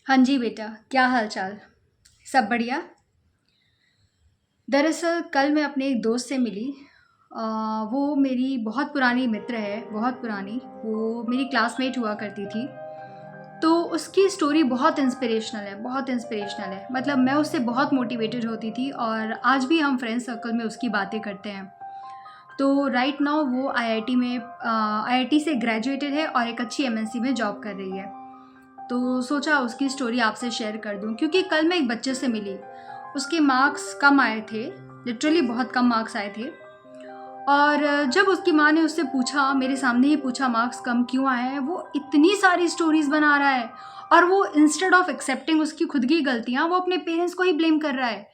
हाँ जी बेटा, क्या हाल चाल? सब बढ़िया। दरअसल कल मैं अपने एक दोस्त से मिली। वो मेरी बहुत पुरानी मित्र है, बहुत पुरानी। वो मेरी क्लासमेट हुआ करती थी। तो उसकी स्टोरी बहुत इंस्पिरेशनल है, बहुत इंस्पिरेशनल है। मतलब मैं उससे बहुत मोटिवेटेड होती थी और आज भी हम फ्रेंड सर्कल में उसकी बातें करते हैं। तो राइट नाउ वो आईआईटी में आईआईटी से ग्रेजुएटेड है और एक अच्छी एमएनसी में जॉब कर रही है। तो सोचा उसकी स्टोरी आपसे शेयर कर दूं, क्योंकि कल मैं एक बच्चे से मिली। उसके मार्क्स कम आए थे, लिटरली बहुत कम मार्क्स आए थे। और जब उसकी माँ ने उससे पूछा, मेरे सामने ही पूछा मार्क्स कम क्यों आए हैं, वो इतनी सारी स्टोरीज बना रहा है। और वो इंस्टेड ऑफ एक्सेप्टिंग उसकी खुद की गलतियाँ, वो अपने पेरेंट्स को ही ब्लेम कर रहा है।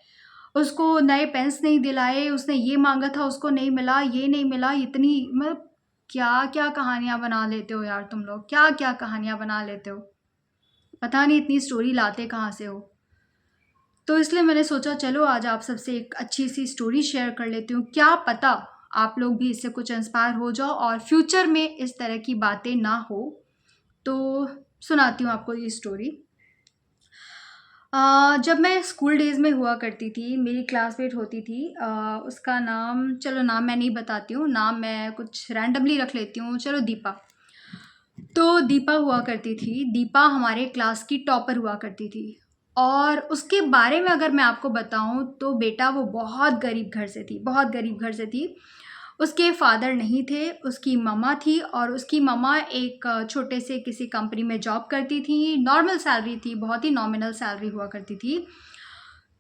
उसको नए पेन्स नहीं दिलाए, उसने ये मांगा था उसको नहीं मिला, ये नहीं मिला, इतनी मतलब क्या क्या कहानियाँ बना लेते हो यार तुम लोग, क्या क्या कहानियाँ बना लेते हो। पता नहीं इतनी स्टोरी लाते कहाँ से हो। तो इसलिए मैंने सोचा चलो आज आप सबसे एक अच्छी सी स्टोरी शेयर कर लेती हूँ। क्या पता आप लोग भी इससे कुछ इंस्पायर हो जाओ और फ्यूचर में इस तरह की बातें ना हो। तो सुनाती हूँ आपको ये स्टोरी। जब मैं स्कूल डेज़ में हुआ करती थी, मेरी क्लासमेट होती थी। उसका नाम, चलो नाम मैं नहीं बताती हूँ, नाम मैं कुछ रैंडमली रख लेती हूँ, चलो दीपा। तो दीपा हुआ करती थी। दीपा हमारे क्लास की टॉपर हुआ करती थी। और उसके बारे में अगर मैं आपको बताऊं तो बेटा वो बहुत गरीब घर से थी, बहुत गरीब घर से थी। उसके फादर नहीं थे, उसकी मम्मा थी और उसकी मम्मा एक छोटे से किसी कंपनी में जॉब करती थी। नॉर्मल सैलरी थी, बहुत ही नॉमिनल सैलरी हुआ करती थी।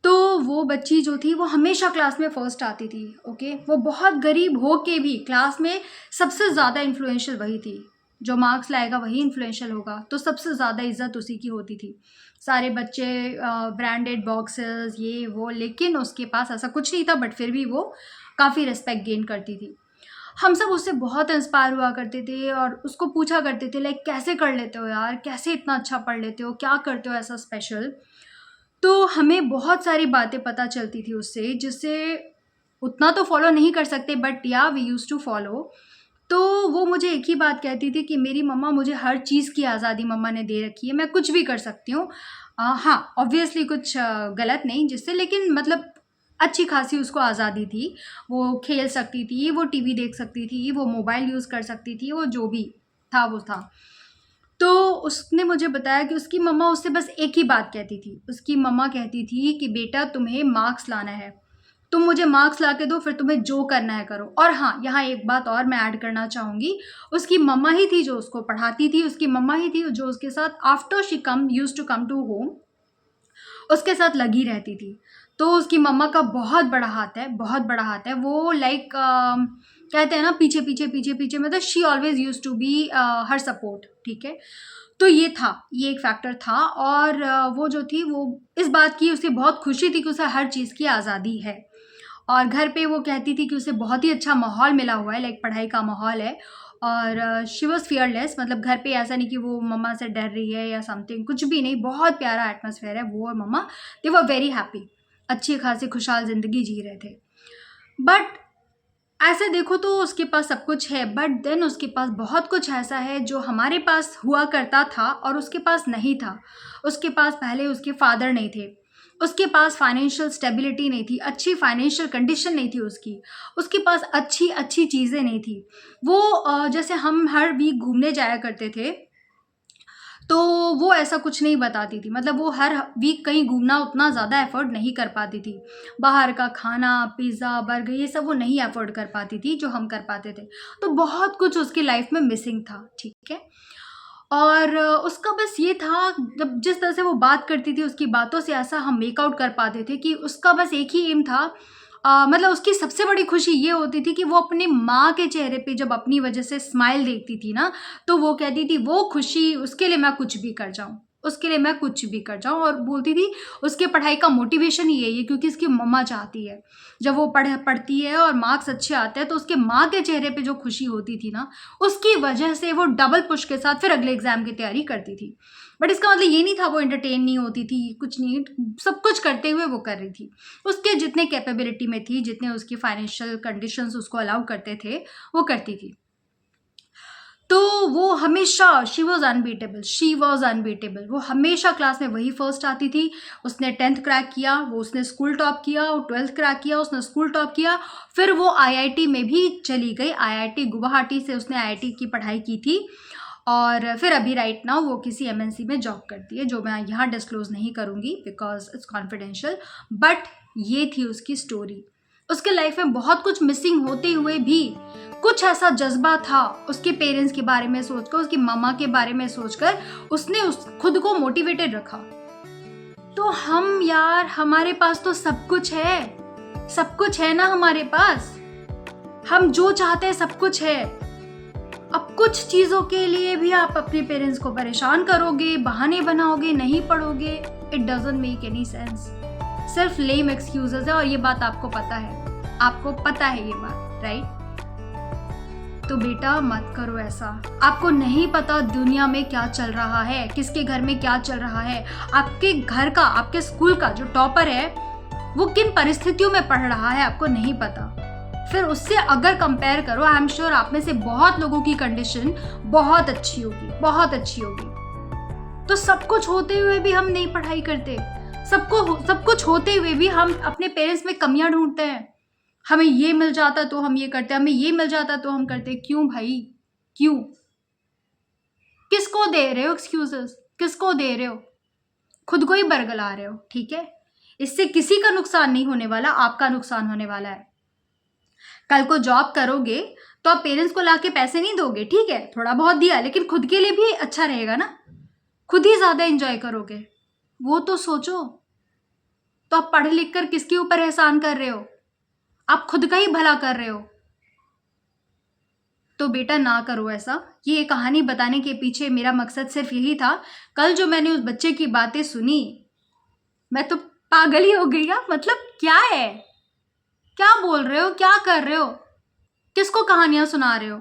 तो वो बच्ची जो थी वो हमेशा क्लास में फर्स्ट आती थी। ओके, वो बहुत गरीब हो के भी क्लास में सबसे ज़्यादा इन्फ्लुएंशियल वही थी। जो मार्क्स लाएगा वही इन्फ्लुएंशियल होगा, तो सबसे ज़्यादा इज्जत उसी की होती थी। सारे बच्चे ब्रांडेड बॉक्सेस ये वो, लेकिन उसके पास ऐसा कुछ नहीं था, बट फिर भी वो काफ़ी रिस्पेक्ट गेन करती थी। हम सब उससे बहुत इंस्पायर हुआ करते थे और उसको पूछा करते थे लाइक कैसे कर लेते हो यार, कैसे इतना अच्छा पढ़ लेते हो, क्या करते हो ऐसा स्पेशल। तो हमें बहुत सारी बातें पता चलती थी उससे, जिससे उतना तो फॉलो नहीं कर सकते बट या वी यूज़ टू फॉलो। तो वो मुझे एक ही बात कहती थी कि मेरी मम्मा मुझे हर चीज़ की आज़ादी मम्मा ने दे रखी है, मैं कुछ भी कर सकती हूँ। हाँ, ऑब्वियसली कुछ गलत नहीं जिससे, लेकिन मतलब अच्छी खासी उसको आज़ादी थी। वो खेल सकती थी, वो टीवी देख सकती थी, वो मोबाइल यूज़ कर सकती थी, वो जो भी था वो था। तो उसने मुझे बताया कि उसकी मम्मा उससे बस एक ही बात कहती थी। उसकी मम्मा कहती थी कि बेटा तुम्हें मार्क्स लाना है, तुम मुझे मार्क्स ला के दो, फिर तुम्हें जो करना है करो। और हाँ, यहाँ एक बात और मैं ऐड करना चाहूँगी, उसकी मम्मा ही थी जो उसको पढ़ाती थी, उसकी मम्मा ही थी जो उसके साथ after she come used to come to home उसके साथ लगी रहती थी। तो उसकी मम्मा का बहुत बड़ा हाथ है, बहुत बड़ा हाथ है। वो लाइक कहते हैं ना पीछे, पीछे, पीछे, पीछे, मतलब she always used to be her support, ठीक है? तो ये था, ये एक फैक्टर था। और वो जो थी वो इस बात की उसे बहुत खुशी थी कि उसे हर चीज़ की आज़ादी है। और घर पे वो कहती थी कि उसे बहुत ही अच्छा माहौल मिला हुआ है, लाइक पढ़ाई का माहौल है। और शी वॉज़ फियरलेस, मतलब घर पे ऐसा नहीं कि वो मम्मा से डर रही है या समथिंग, कुछ भी नहीं, बहुत प्यारा एटमॉस्फेयर है। वो और मम्मा, दे वर वेरी हैप्पी, अच्छी खासी खुशहाल ज़िंदगी जी रहे थे। बट ऐसे देखो तो उसके पास सब कुछ है, बट देन उसके पास बहुत कुछ ऐसा है जो हमारे पास हुआ करता था और उसके पास नहीं था। उसके पास पहले उसके फादर नहीं थे, उसके पास फाइनेंशियल स्टेबिलिटी नहीं थी, अच्छी फाइनेंशियल कंडीशन नहीं थी उसकी, उसके पास अच्छी अच्छी चीज़ें नहीं थी। वो जैसे हम हर वीक घूमने जाया करते थे, तो वो ऐसा कुछ नहीं बताती थी। मतलब वो हर वीक कहीं घूमना उतना ज़्यादा अफ़ोर्ड नहीं कर पाती थी। बाहर का खाना, पिज़्ज़ा, बर्गर ये सब वो नहीं अफ़ोर्ड कर पाती थी, जो हम कर पाते थे। तो बहुत कुछ उसकी लाइफ़ में मिसिंग था, ठीक है? और उसका बस ये था, जब जिस तरह से वो बात करती थी, उसकी बातों से ऐसा हम मेक आउट कर पाते थे कि उसका बस एक ही एम था। मतलब उसकी सबसे बड़ी खुशी ये होती थी कि वो अपनी माँ के चेहरे पे जब अपनी वजह से स्माइल देखती थी ना, तो वो कहती थी वो खुशी उसके लिए मैं कुछ भी कर जाऊँ, उसके लिए मैं कुछ भी कर जाऊँ। और बोलती थी उसके पढ़ाई का मोटिवेशन ही यही है क्योंकि उसकी मम्मा चाहती है। जब वो पढ़ती है और मार्क्स अच्छे आते हैं तो उसके माँ के चेहरे पे जो खुशी होती थी ना, उसकी वजह से वो डबल पुश के साथ फिर अगले एग्ज़ाम की तैयारी करती थी। बट इसका मतलब ये नहीं था वो एंटरटेन नहीं होती थी, कुछ नहीं, सब कुछ करते हुए वो कर रही थी। उसके जितने कैपेबिलिटी में थी, जितने उसकी फाइनेंशियल कंडीशंस उसको अलाउ करते थे, वो करती थी। तो वो हमेशा शी वॉज अनबीटेबल। वो हमेशा क्लास में वही फर्स्ट आती थी। उसने 10th क्रैक किया, उसने स्कूल टॉप किया, 12th क्रैक किया, उसने स्कूल टॉप किया। फिर वो आईआईटी में भी चली गई। आईआईटी गुवाहाटी से उसने आईआईटी की पढ़ाई की थी और फिर अभी राइट नाउ वो किसी एमएनसी में जॉब करती है, जो मैं यहाँ डिस्क्लोज नहीं करूँगी बिकॉज इट्स कॉन्फिडेंशियल। बट ये थी उसकी स्टोरी। उसके लाइफ में बहुत कुछ मिसिंग होते हुए भी कुछ ऐसा जज्बा था उसके पेरेंट्स के बारे में सोचकर, उसकी मम्मा के बारे में सोचकर उसने खुद को मोटिवेटेड रखा। तो हम यार, हमारे पास तो सब कुछ है ना हमारे पास। हम जो चाहते हैं सब कुछ है। अब कुछ चीज़ों के लिए भी आप अपने पेरेंट्स को परेशान करोगे, बहाने बनाओगे, नहीं पढ़ोगे, it doesn't make any sense. सिर्फ लेम एक्सक्यूजेस है और ये बात आपको पता है ये बात, राइट? तो बेटा मत करो ऐसा। आपको नहीं पता दुनिया में क्या चल रहा है, किसके घर में क्या चल रहा है। आपके घर का, आपके स्कूल का जो टॉपर है वो किन परिस्थितियों में पढ़ रहा है आपको नहीं पता। फिर उससे अगर कंपेयर करो, आई एम श्योर आप में से बहुत लोगों की कंडीशन बहुत अच्छी होगी। तो सब कुछ होते हुए भी हम नहीं पढ़ाई करते। सब कुछ होते हुए भी हम अपने पेरेंट्स में कमियां ढूंढते हैं। हमें ये मिल जाता तो हम ये करते, हमें ये मिल जाता तो हम करते। क्यों भाई, क्यों? किसको दे रहे हो एक्सक्यूजेस? किसको दे रहे हो? खुद को ही बरगला रहे हो, ठीक है? इससे किसी का नुकसान नहीं होने वाला, आपका नुकसान होने वाला है। कल को जॉब करोगे तो आप पेरेंट्स को लाके पैसे नहीं दोगे, ठीक है, थोड़ा बहुत दिया, लेकिन खुद के लिए भी अच्छा रहेगा ना। खुद ही ज्यादा एंजॉय करोगे, वो तो सोचो। तो आप पढ़ लिख कर किसके ऊपर एहसान कर रहे हो? आप खुद का ही भला कर रहे हो। तो बेटा ना करो ऐसा। ये कहानी बताने के पीछे मेरा मकसद सिर्फ यही था। कल जो मैंने उस बच्चे की बातें सुनी, मैं तो पागल ही हो गई। मतलब क्या है, क्या बोल रहे हो, क्या कर रहे हो, किसको कहानियां सुना रहे हो,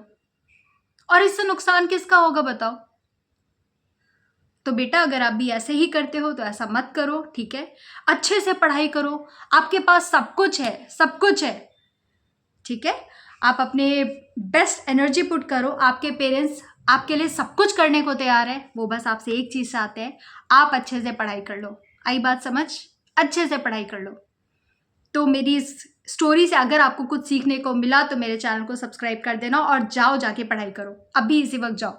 और इससे नुकसान किसका होगा बताओ? तो बेटा अगर आप भी ऐसे ही करते हो तो ऐसा मत करो, ठीक है? अच्छे से पढ़ाई करो, आपके पास सब कुछ है, ठीक है? आप अपने बेस्ट एनर्जी पुट करो। आपके पेरेंट्स आपके लिए सब कुछ करने को तैयार है। वो बस आपसे एक चीज़ चाहते हैं, आप अच्छे से पढ़ाई कर लो। आई बात समझ? अच्छे से पढ़ाई कर लो। तो मेरी इस स्टोरी से अगर आपको कुछ सीखने को मिला तो मेरे चैनल को सब्सक्राइब कर देना और जाके पढ़ाई करो, अभी इसी वक्त जाओ।